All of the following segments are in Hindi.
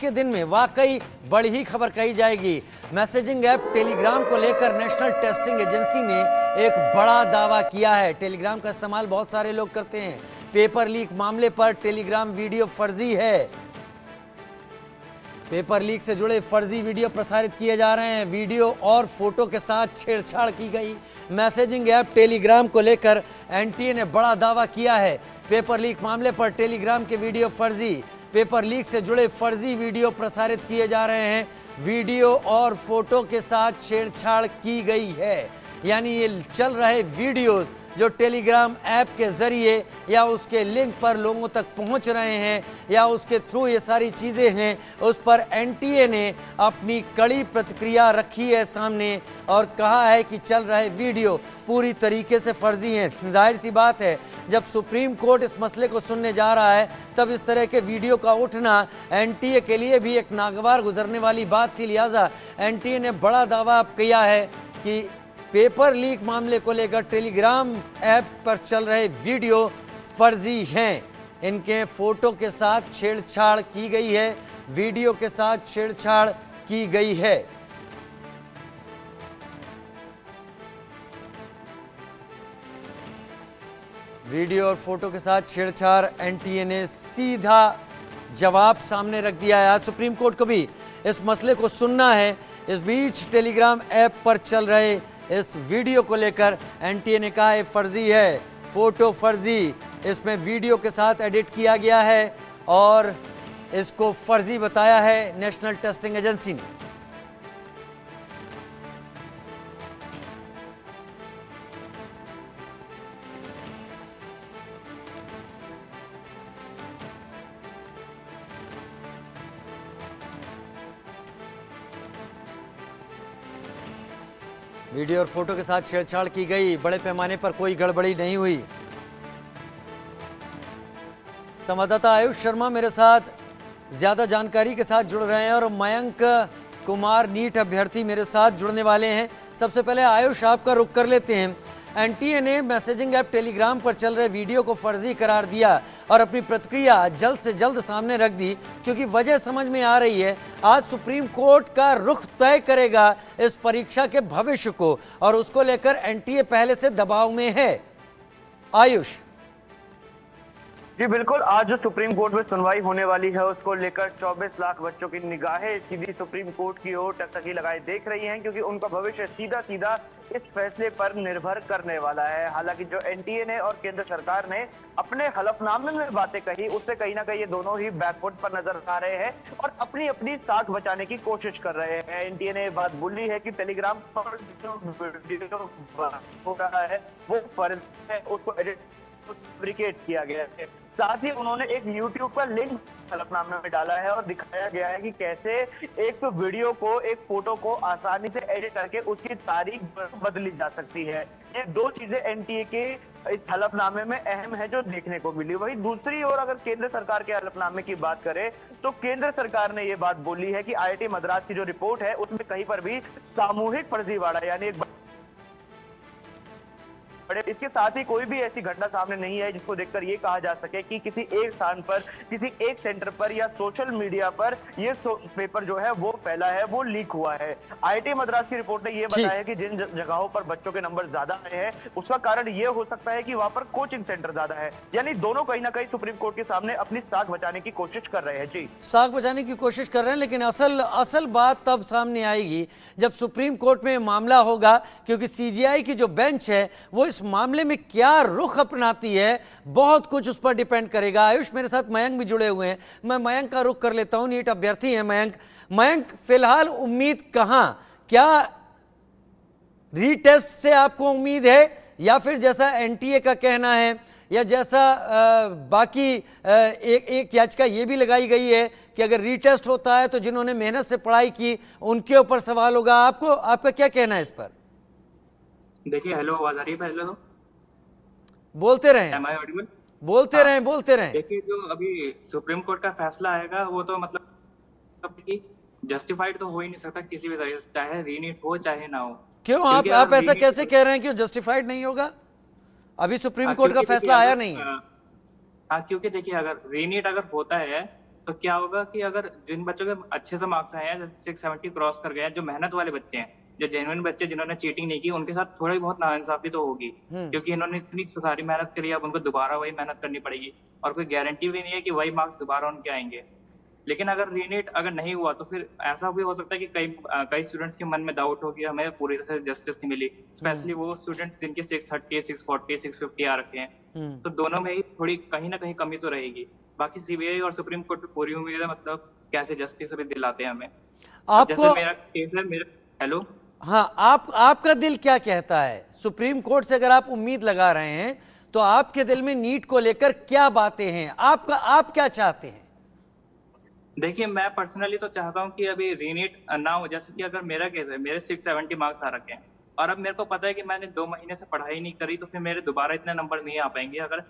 के दिन में वाकई बड़ी ही खबर कही जाएगी। मैसेजिंग ऐप टेलीग्राम को लेकर नेशनल टेस्टिंग एजेंसी ने एक बड़ा दावा किया है। टेलीग्राम का इस्तेमाल बहुत सारे लोग करते हैं। पेपर लीक मामले पर टेलीग्राम वीडियो फर्जी है। पेपर लीक से जुड़े फर्जी वीडियो प्रसारित किए जा रहे हैं। वीडियो और फोटो के साथ छेड़छाड़ की गई। मैसेजिंग ऐप टेलीग्राम को लेकर एनटीए ने बड़ा दावा किया है। पेपर लीक मामले पर टेलीग्राम के वीडियो फर्जी। पेपर लीक से जुड़े फर्जी वीडियो प्रसारित किए जा रहे हैं। वीडियो और फोटो के साथ छेड़छाड़ की गई है। यानी ये चल रहे वीडियोस जो टेलीग्राम ऐप के जरिए या उसके लिंक पर लोगों तक पहुंच रहे हैं या उसके थ्रू ये सारी चीज़ें हैं, उस पर एनटीए ने अपनी कड़ी प्रतिक्रिया रखी है सामने और कहा है कि चल रहे वीडियो पूरी तरीके से फर्जी हैं। जाहिर सी बात है, जब सुप्रीम कोर्ट इस मसले को सुनने जा रहा है तब इस तरह के वीडियो का उठना एनटीए के लिए भी एक नागवार गुजरने वाली बात थी। लिहाजा एनटीए ने बड़ा दावा किया है कि पेपर लीक मामले को लेकर टेलीग्राम ऐप पर चल रहे वीडियो फर्जी हैं। इनके फोटो के साथ छेड़छाड़ की गई है, वीडियो के साथ छेड़छाड़ की गई है। वीडियो और फोटो के साथ छेड़छाड़ एनटीए ने सीधा जवाब सामने रख दिया है। आज सुप्रीम कोर्ट को भी इस मसले को सुनना है। इस बीच टेलीग्राम ऐप पर चल रहे इस वीडियो को लेकर एनटीए ने कहा है फर्जी है, फोटो फर्जी, इसमें वीडियो के साथ एडिट किया गया है और इसको फर्जी बताया है नेशनल टेस्टिंग एजेंसी ने। वीडियो और फोटो के साथ छेड़छाड़ की गई, बड़े पैमाने पर कोई गड़बड़ी नहीं हुई। संवाददाता आयुष शर्मा मेरे साथ ज्यादा जानकारी के साथ जुड़ रहे हैं और मयंक कुमार नीट अभ्यर्थी मेरे साथ जुड़ने वाले हैं। सबसे पहले आयुष आपका रुख कर लेते हैं। एनटीए ने मैसेजिंग ऐप टेलीग्राम पर चल रहे वीडियो को फर्जी करार दिया और अपनी प्रतिक्रिया जल्द से जल्द सामने रख दी, क्योंकि वजह समझ में आ रही है आज सुप्रीम कोर्ट का रुख तय करेगा इस परीक्षा के भविष्य को और उसको लेकर एनटीए पहले से दबाव में है। आयुष जी बिल्कुल, आज जो सुप्रीम कोर्ट में सुनवाई होने वाली है उसको लेकर 24 लाख बच्चों की निगाहें सीधी सुप्रीम कोर्ट की ओर टकटकी लगाए देख रही हैं, क्योंकि उनका भविष्य सीधा सीधा इस फैसले पर निर्भर करने वाला है। हालांकि जो एनटीए ने और केंद्र सरकार ने अपने हलफनामे में बातें कही, उससे कहीं ना कहीं ये दोनों ही बैकफुट पर नजर आ रहे हैं और अपनी अपनी साख बचाने की कोशिश कर रहे हैं। एनटीए ने बात बोली है कि टेलीग्राम पर जो वीडियो हो रहा है वो फर्ज है, उसको एडिट फैब्रिकेट किया गया है। साथ ही उन्होंने एक YouTube का लिंक हलफनामे में डाला है और दिखाया गया है कि कैसे एक वीडियो को, एक फोटो को आसानी से एडिट करके उसकी तारीख बदली जा सकती है। ये दो चीजें एनटीए के इस हलफनामे में अहम है जो देखने को मिली। वहीं दूसरी ओर अगर केंद्र सरकार के हलफनामे की बात करें तो केंद्र सरकार ने ये बात बोली है कि आईआईटी मद्रास की जो रिपोर्ट है उसमें कहीं पर भी सामूहिक फर्जीवाड़ा यानी एक इसके साथ ही कोई भी ऐसी घटना सामने नहीं है जिसको देखकर ये कहा जा सके कि किसी एक स्थान पर, किसी एक सेंटर पर या सोशल मीडिया पर ये पेपर जो है वो फैला है, वो लीक हुआ है। आईआईटी मद्रास की रिपोर्ट ने ये बताया है कि जिन जगहों पर बच्चों के नंबर ज्यादा आए हैं उसका कारण ये हो सकता है कि वहां पर कोचिंग सेंटर ज्यादा है। यानी दोनों कहीं ना कहीं सुप्रीम कोर्ट के सामने अपनी साख बचाने की कोशिश कर रहे हैं। जी, साख बचाने की कोशिश कर रहे हैं, लेकिन असल बात तब सामने आएगी जब सुप्रीम कोर्ट में मामला होगा, क्योंकि सीजीआई की जो बेंच है वो इस मामले में क्या रुख अपनाती है, बहुत कुछ उस पर डिपेंड करेगा। आयुष मेरे साथ मयंक भी जुड़े हुए हैं, मैं मयंक का रुख कर लेता हूं। नीट अभ्यर्थी हैं मयंक, फिलहाल उम्मीद कहां, क्या रीटेस्ट से आपको उम्मीद है या फिर जैसा एनटीए का कहना है या जैसा बाकी एक याचिका ये भी लगाई गई है कि अगर रीटेस्ट होता है तो जिन्होंने मेहनत से पढ़ाई की उनके ऊपर सवाल होगा, आपका क्या कहना है इस पर? देखिए, हेलो, आवाज आ रही है? पहले तो बोलते रहें, बोलते रहें। देखिए, जो अभी सुप्रीम कोर्ट का फैसला आएगा वो तो मतलब कि जस्टिफाइड तो हो ही नहीं सकता किसी भी तरीके से, चाहे रीनीट हो चाहे ना हो। क्यों आप ऐसा कैसे कह रहे हैं कि जस्टिफाइड नहीं होगा? अभी सुप्रीम कोर्ट का फैसला आया नहीं है। हाँ, क्योंकि देखिए अगर रीनीट अगर होता है तो क्या होगा कि अगर जिन बच्चों के अच्छे से मार्क्स आए हैं, जैसे 670 क्रॉस कर गए हैं, जो मेहनत वाले बच्चे हैं, जो जेन्युइन बच्चे जिन्होंने चीटिंग नहीं की, उनके साथ थोड़ी बहुत नाइंसाफी तो होगी, क्योंकि इन्होंने इतनी सारी मेहनत करी, अब उनको दोबारा वही मेहनत करनी पड़ेगी और कोई गारंटी भी नहीं है कि वही मार्क्स दोबारा उनके आएंगे। लेकिन अगर रीनीट अगर नहीं हुआ तो फिर ऐसा भी हो सकता है कि कई स्टूडेंट्स के मन में डाउट हो कि हमें पूरी तरह से जस्टिस नहीं मिली, स्पेशली वो स्टूडेंट्स जिनके 630, 640, 650 आ रखे हैं, तो दोनों में ही थोड़ी कहीं ना कहीं कमी तो रहेगी। बाकी सीबीआई और सुप्रीम कोर्ट पे पूरी उम्मीद है, मतलब कैसे जस्टिस अभी दिलाते हैं हमें। आपको जैसे मेरा केस है, मेरा हेलो हाँ, आपका दिल क्या कहता है? सुप्रीम कोर्ट से अगर आप उम्मीद लगा रहे हैं तो आपके दिल में नीट को लेकर क्या बातें हैं? आप क्या चाहते हैं? देखिए, मैं पर्सनली तो चाहता हूँ कि अभी रीनीट ना हो। जैसे कि अगर मेरा केस है, मेरे 670 मार्क्स आ रखे हैं और अब मेरे को पता है कि मैंने 2 महीने से पढ़ाई नहीं करी, तो फिर मेरे दोबारा इतने नंबर नहीं आ पाएंगे अगर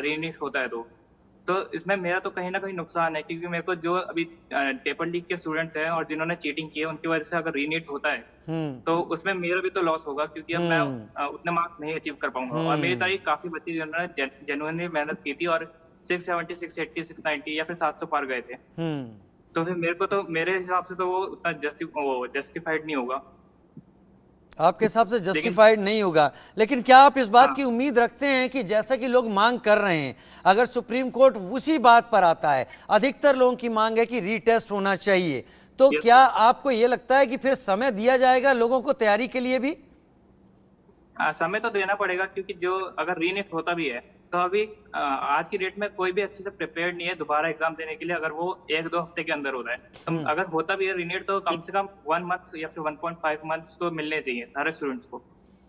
रीनीट होता है तो इसमें मेरा तो कहीं ना कहीं नुकसान है, क्योंकि मेरे को जो अभी पेपर लीक के स्टूडेंट्स हैं और जिन्होंने चीटिंग की है, उनकी वजह से अगर रीनीट होता है तो उसमें मेरा भी तो लॉस होगा, क्योंकि अब मैं उतने मार्क्स नहीं अचीव कर पाऊंगा। और मेरी तरह काफी बच्चे जिन्होंने जेन्युइनली मेहनत की थी और 670, 680, 690 या फिर 700 पार गए थे, तो फिर मेरे हिसाब से तो वो उतना जस्टिफाइड नहीं होगा। आपके हिसाब से जस्टिफाइड नहीं होगा, लेकिन क्या आप इस बात हाँ। की उम्मीद रखते हैं कि जैसा कि लोग मांग कर रहे हैं, अगर सुप्रीम कोर्ट उसी बात पर आता है, अधिकतर लोगों की मांग है कि रीटेस्ट होना चाहिए, तो Yes, क्या आपको यह लगता है कि फिर समय दिया जाएगा लोगों को तैयारी के लिए भी? समय तो देना पड़ेगा, क्योंकि जो अगर रीनीट होता भी है तो अभी आज की डेट में कोई भी अच्छे से प्रिपेयर्ड नहीं है दोबारा एग्जाम देने के लिए, अगर वो 1-2 हफ्ते के अंदर होता है। तो अगर होता भी है रीनीट तो कम से कम 1 मंथ या फिर 1.5 मंथ्स तो मिलने चाहिए सारे स्टूडेंट्स को।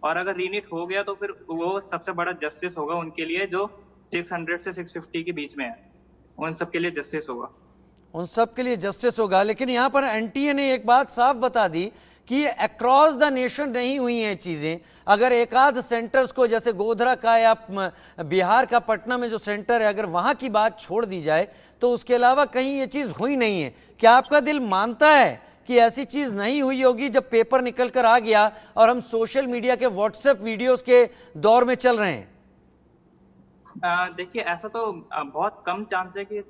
और अगर रीनीट हो गया तो फिर वो सबसे बड़ा जस्टिस होगा उनके लिए जो 600 से 650 के बीच में है, उन सब के लिए जस्टिस होगा। उन सब के लिए जस्टिस होगा, लेकिन यहां पर एनटीए ने एक बात साफ बता दी कि ये अक्रॉस द नेशन नहीं हुई हैं चीजें। अगर एक आध सेंटर्स को, जैसे गोधरा का या बिहार का पटना में जो सेंटर है, अगर वहां की बात छोड़ दी जाए तो उसके अलावा कहीं ये चीज हुई नहीं है। क्या आपका दिल मानता है कि ऐसी चीज नहीं हुई होगी जब पेपर निकल कर आ गया और हम सोशल मीडिया के व्हाट्सएप वीडियोस के दौर में चल रहे हैं? देखिए, ऐसा तो बहुत कम चांस है कि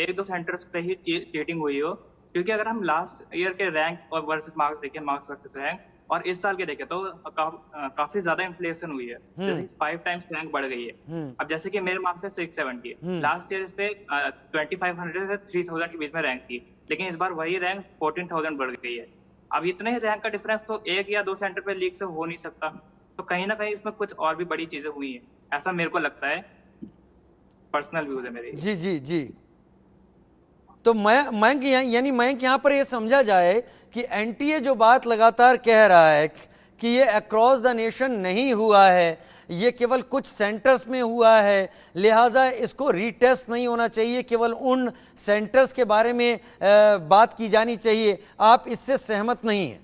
1-2 सेंटर्स पे ही चीटिंग हुई हो, क्योंकि अगर हम लास्ट ईयर के रैंक और वर्सेस मार्क्स देखें, मार्क्स वर्सेस रैंक, और इस साल के देखें तो काफी ज्यादा इन्फ्लेशन हुई है, जैसे 5 टाइम्स रैंक बढ़ गई है। अब जैसे कि मेरे मार्क्स है 670, लास्ट ईयर इस पे 2500 से 3000 के बीच में रैंक थी, लेकिन इस बार वही रैंक 14000 बढ़ गई है। अब इतने ही रैंक का डिफरेंस तो 1 या 2 सेंटर पे लीक से हो नहीं सकता, तो कहीं ना कहीं इसमें कुछ और भी बड़ी चीजें हुई हैं, ऐसा मेरे को लगता है। पर्सनल व्यूज है मेरे। जी जी जी। तो मैं यहाँ पर ये समझा जाए कि एनटीए जो बात लगातार कह रहा है कि ये अक्रॉस द नेशन नहीं हुआ है, ये केवल कुछ सेंटर्स में हुआ है, लिहाजा इसको रीटेस्ट नहीं होना चाहिए, केवल उन सेंटर्स के बारे में बात की जानी चाहिए, आप इससे सहमत नहीं हैं?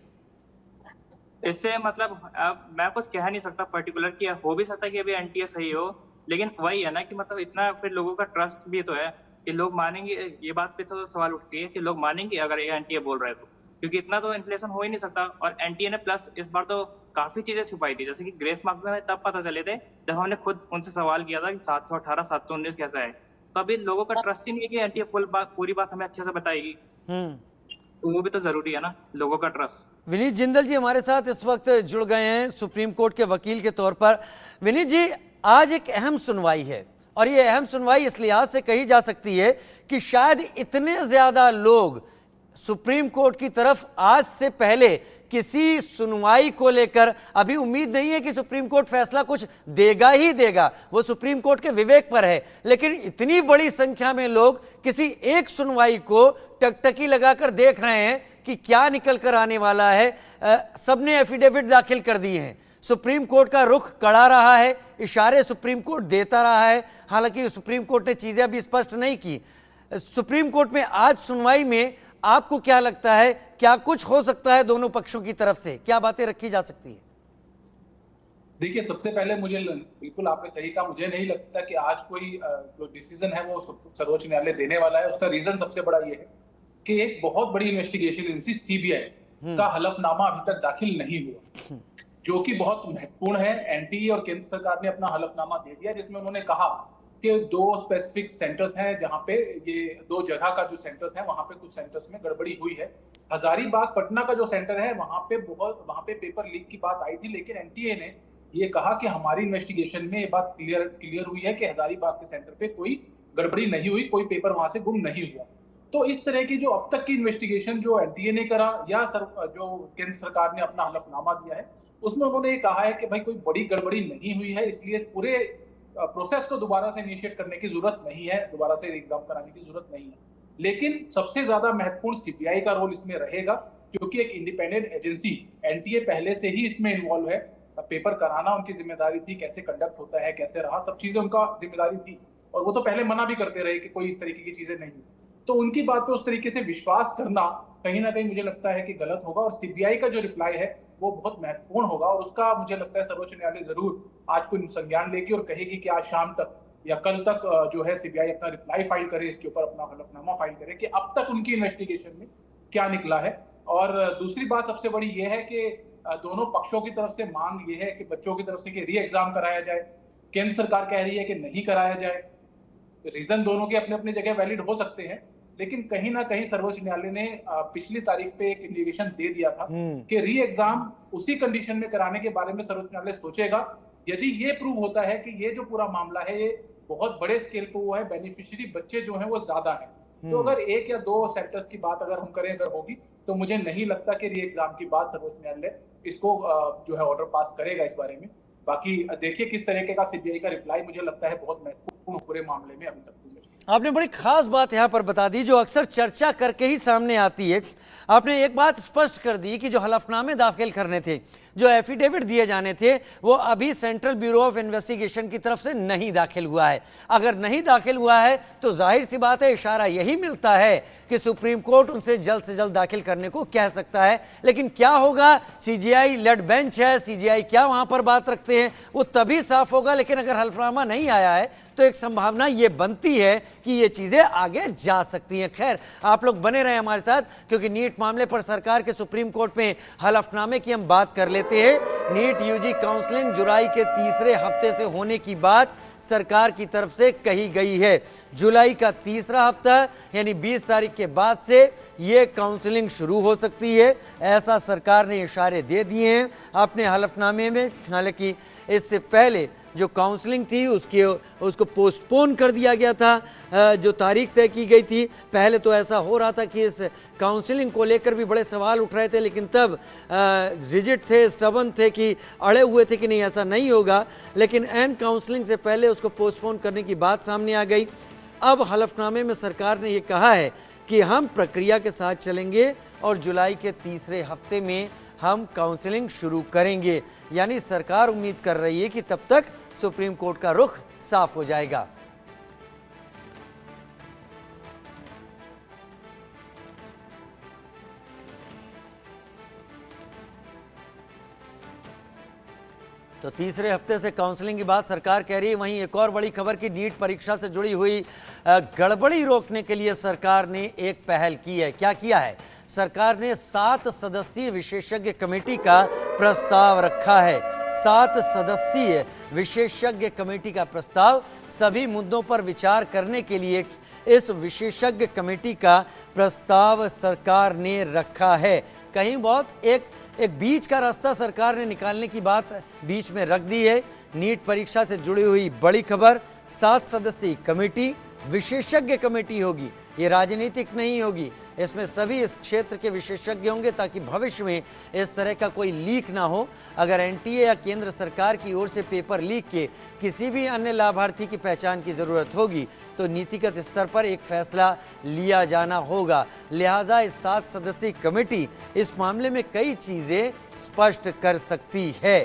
इससे मतलब अब मैं कुछ कह नहीं सकता पर्टिकुलर, कि हो भी सकता है कि अभी एनटीए सही हो, लेकिन वही है ना कि मतलब इतना फिर लोगों का ट्रस्ट भी तो है कि लोग मानेंगे। ये बात पे तो सवाल उठती है कि लोग मानेंगे अगर ये एनटीए बोल रहा है तो, क्योंकि इतना तो इन्फ्लेशन हो ही नहीं सकता। और एनटीए ने प्लस इस बार तो काफी चीजें छुपाई थी, जैसे कि ग्रेस मार्क्स में तब पता चले थे जब हमने खुद उनसे सवाल किया था कि 718, 719 कैसा है। तो अभी लोगों का ट्रस्ट ही नहीं है कि एनटीए पूरी बात हमें अच्छे से बताएगी, तो वो भी तो जरूरी है ना, लोगों का ट्रस्ट। विनीत जिंदल जी हमारे साथ इस वक्त जुड़ गए हैं सुप्रीम कोर्ट के वकील के तौर पर। विनीत जी, आज एक अहम सुनवाई है और ये अहम सुनवाई इस लिहाज से कही जा सकती है कि शायद इतने ज्यादा लोग सुप्रीम कोर्ट की तरफ आज से पहले किसी सुनवाई को लेकर अभी उम्मीद नहीं है कि सुप्रीम कोर्ट फैसला कुछ देगा ही देगा, वो सुप्रीम कोर्ट के विवेक पर है। लेकिन इतनी बड़ी संख्या में लोग किसी एक सुनवाई को टकटकी लगाकर देख रहे हैं कि क्या निकल कर आने वाला है। सबने एफिडेविट दाखिल कर दिए हैं, सुप्रीम कोर्ट का रुख कड़ा रहा है, इशारे सुप्रीम कोर्ट देता रहा है, हालांकि सुप्रीम कोर्ट ने चीजें अभी स्पष्ट नहीं की। सुप्रीम कोर्ट में आज सुनवाई में आपको क्या लगता है, क्या कुछ हो सकता है दोनों पक्षों की तरफ से, क्या बातें रखी जा सकती है? देखिए, सबसे पहले मुझे बिल्कुल आपने सही कहा, मुझे नहीं लगता कि आज कोई जो डिसीजन है वो सर्वोच्च न्यायालय देने वाला है। उसका रीजन सबसे बड़ा ये है कि एक बहुत बड़ी इन्वेस्टिगेशन एजेंसी सीबीआई का हलफनामा अभी तक दाखिल नहीं हुआ, जो कि बहुत महत्वपूर्ण है। एनटीए और केंद्र सरकार ने अपना हलफनामा दे दिया, जिसमें उन्होंने कहा उनके 2 स्पेसिफिक सेंटर्स हैं जहां पे ये 2 जगह का जो सेंटर्स है वहां पे कुछ सेंटर्स में गड़बड़ी हुई है। हजारीबाग पटना का जो सेंटर है वहां पे पेपर लीक की बात आई थी, लेकिन एनटीए ने ये कहा कि हमारी इन्वेस्टिगेशन में ये बात क्लियर हुई है कि हजारीबाग के सेंटर पे कोई गड़बड़ी नहीं हुई, कोई पेपर वहां से गुम नहीं हुआ। तो इस तरह की जो अब तक की इन्वेस्टिगेशन जो एनटीए ने करा या जो केंद्र सरकार ने अपना हलफनामा दिया है उसमें उन्होंने ये कहा है कि भाई कोई बड़ी गड़बड़ी नहीं हुई है, इसलिए पूरे प्रोसेस को दोबारा से इनिशिएट करने की जरूरत नहीं है, दोबारा से एग्जाम कराने की जरूरत नहीं है। लेकिन सबसे ज्यादा महत्वपूर्ण सीबीआई का रोल इसमें रहेगा, क्योंकि एक इंडिपेंडेंट एजेंसी एनटीए पहले से ही इसमें इन्वॉल्व है। पेपर कराना उनकी जिम्मेदारी थी, कैसे कंडक्ट होता है, कैसे रहा, सब चीजें उनका जिम्मेदारी थी। और वो तो पहले मना भी करते रहे कि कोई इस तरीके की चीजें नहीं। तो उनकी बात पे उस तरीके से विश्वास करना कहीं ना कहीं मुझे लगता है कि गलत होगा। और सीबीआई का जो रिप्लाई है वो बहुत महत्वपूर्ण होगा, और उसका मुझे लगता है सर्वोच्च न्यायालय जरूर आज कोई संज्ञान लेगी और कहेगी कि आज शाम तक या कल तक जो है सीबीआई अपना रिप्लाई फाइल करे, इसके ऊपर अपना हलफनामा फाइल करे कि अब तक उनकी इन्वेस्टिगेशन में क्या निकला है। और दूसरी बात सबसे बड़ी ये है कि दोनों पक्षों की तरफ से मांग ये है कि बच्चों की तरफ से कि री एग्जाम कराया जाए, केंद्र सरकार कह रही है कि नहीं कराया जाए। रीजन दोनों के अपने अपने जगह वैलिड हो सकते हैं, लेकिन कहीं ना कहीं सर्वोच्च न्यायालय ने पिछली तारीख पे एक इंडिकेशन दे दिया था कि री एग्जाम उसी कंडीशन में कराने के बारे में सर्वोच्च न्यायालय सोचेगा यदि ये प्रूव होता है कि ये जो पूरा मामला है ये बहुत बड़े स्केल पे हुआ है, बेनिफिशियरी बच्चे जो हैं वो ज्यादा हैं। तो अगर 1 या 2 सेक्टर्स की बात अगर हम करें, अगर होगी, तो मुझे नहीं लगता कि री एग्जाम की बात सर्वोच्च न्यायालय इसको जो है ऑर्डर पास करेगा इस बारे में। बाकी देखिए किस तरीके का सीबीआई का रिप्लाई, मुझे लगता है बहुत महत्वपूर्ण पूरे मामले में अभी तक। आपने बड़ी खास बात यहाँ पर बता दी जो अक्सर चर्चा करके ही सामने आती है। आपने एक बात स्पष्ट कर दी कि जो हलफनामे दाखिल करने थे, जो एफिडेविट दिए जाने थे, वो अभी सेंट्रल ब्यूरो ऑफ इन्वेस्टिगेशन की तरफ से नहीं दाखिल हुआ है। अगर नहीं दाखिल हुआ है तो जाहिर सी बात है इशारा यही मिलता है कि सुप्रीम कोर्ट उनसे जल्द दाखिल करने को कह सकता है। लेकिन क्या होगा, सीजीआई लेड बेंच है, सीजीआई क्या वहां पर बात रखते हैं वो तभी साफ होगा। लेकिन अगर हलफनामा नहीं आया है तो एक संभावना ये बनती है कि ये चीजें आगे जा सकती हैं। खैर, आप लोग बने रहे हमारे साथ, क्योंकि नीट मामले पर सरकार के सुप्रीम कोर्ट में हलफनामे की हम बात कर लेते हैं। नीट यूजी काउंसलिंग जुलाई के तीसरे हफ्ते से होने की बात सरकार की तरफ से कही गई है। जुलाई का तीसरा हफ्ता यानी 20 तारीख के बाद से ये काउंसलिंग शुरू हो सकती है, ऐसा सरकार ने इशारे दे दिए हैं अपने हलफनामे में। हालांकि इससे पहले जो काउंसलिंग थी उसको पोस्टपोन कर दिया गया था, जो तारीख तय की गई थी। पहले तो ऐसा हो रहा था कि इस काउंसलिंग को लेकर भी बड़े सवाल उठ रहे थे, लेकिन तब रिजिड थे, स्टबन थे कि अड़े हुए थे कि नहीं ऐसा नहीं होगा। लेकिन एंड काउंसलिंग से पहले उसको पोस्टपोन करने की बात सामने आ गई। अब हलफनामे में सरकार ने ये कहा है कि हम प्रक्रिया के साथ चलेंगे और जुलाई के तीसरे हफ्ते में हम काउंसलिंग शुरू करेंगे। यानी सरकार उम्मीद कर रही है कि तब तक सुप्रीम कोर्ट का रुख साफ हो जाएगा। तो तीसरे हफ्ते से काउंसलिंग की बात सरकार कह रही है। वहीं एक और बड़ी खबर की नीट परीक्षा से जुड़ी हुई गड़बड़ी रोकने के लिए सरकार ने एक पहल की है। क्या किया है? सरकार ने 7 सदस्यीय विशेषज्ञ कमेटी का प्रस्ताव रखा है। 7 सदस्यीय विशेषज्ञ कमेटी का प्रस्ताव, सभी मुद्दों पर विचार करने के लिए इस विशेषज्ञ कमेटी का प्रस्ताव सरकार ने रखा है। कहीं बहुत एक बीच का रास्ता सरकार ने निकालने की बात बीच में रख दी है। नीट परीक्षा से जुड़ी हुई बड़ी खबर, 7 सदस्यीय कमेटी, विशेषज्ञ कमेटी होगी। ये राजनीतिक नहीं होगी, इसमें सभी इस क्षेत्र के विशेषज्ञ होंगे ताकि भविष्य में इस तरह का कोई लीक ना हो। अगर एनटीए या केंद्र सरकार की ओर से पेपर लीक के किसी भी अन्य लाभार्थी की पहचान की ज़रूरत होगी तो नीतिगत स्तर पर एक फैसला लिया जाना होगा। लिहाजा इस 7 सदस्यीय कमेटी इस मामले में कई चीज़ें स्पष्ट कर सकती है।